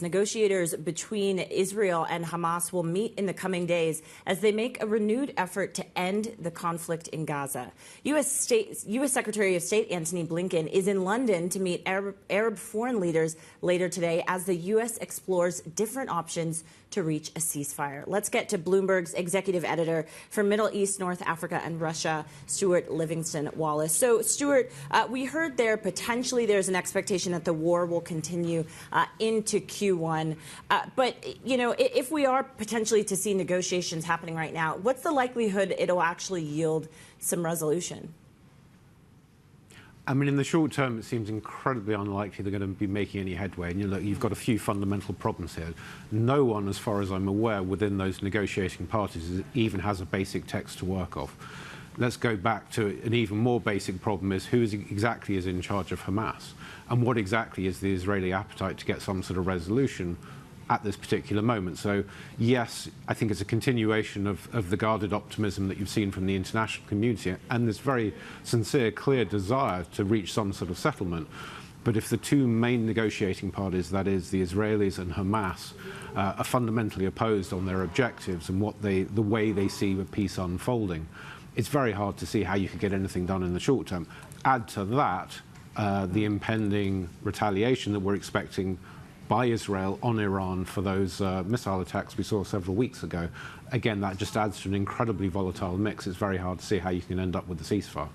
Negotiators between Israel and Hamas will meet in the coming days as they make a renewed effort to end the conflict in Gaza. U.S. Secretary of State Antony Blinken is in London to meet Arab foreign leaders later today as the U.S. explores different options to reach a ceasefire. Let's get to Bloomberg's executive editor for Middle East, North Africa and Russia, Stuart Livingstone-Wallace. So, Stuart, we heard potentially there's an expectation that the war will continue into Q1. But, you know, if we are potentially to see negotiations happening right now, what's the likelihood it'll actually yield some resolution? I mean, in the short term, it seems incredibly unlikely they're going to be making any headway. And you've got a few fundamental problems here. No one, as far as I'm aware, within those negotiating parties even has a basic text to work off. Let's go back to an even more basic problem is who exactly is in charge of Hamas? And what exactly is the Israeli appetite to get some sort of resolution at this particular moment? So, yes, I think it's a continuation of the guarded optimism that you've seen from the international community and this very sincere, clear desire to reach some sort of settlement. But if the two main negotiating parties, that is the Israelis and Hamas, are fundamentally opposed on their objectives and the way they see the peace unfolding, it's very hard to see how you could get anything done in the short term. Add to that the impending retaliation that we're expecting by Israel on Iran for those missile attacks we saw several weeks ago. Again, that just adds to an incredibly volatile mix. It's very hard to see how you can end up with the ceasefire.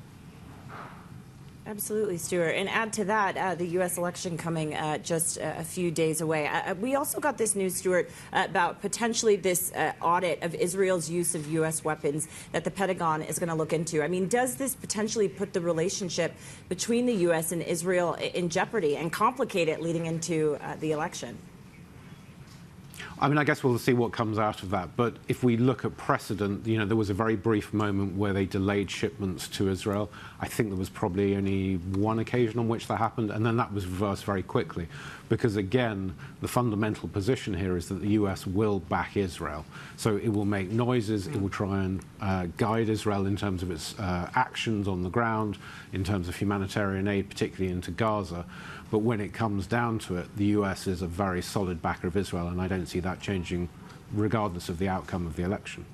Absolutely, Stuart. And add to that, the U.S. election coming just a few days away. We also got this news, Stuart, about potentially this audit of Israel's use of U.S. weapons that the Pentagon is going to look into. I mean, does this potentially put the relationship between the U.S. and Israel in jeopardy and complicate it leading into the election? I mean, I guess we'll see what comes out of that. But if we look at precedent, you know, there was a very brief moment where they delayed shipments to Israel. I think there was probably only one occasion on which that happened, and then that was reversed very quickly. Because, again, the fundamental position here is that the U.S. will back Israel. So it will make noises, it will try and guide Israel in terms of its actions on the ground, in terms of humanitarian aid, particularly into Gaza. But when it comes down to it, the U.S. is a very solid backer of Israel, and I don't see that changing regardless of the outcome of the election.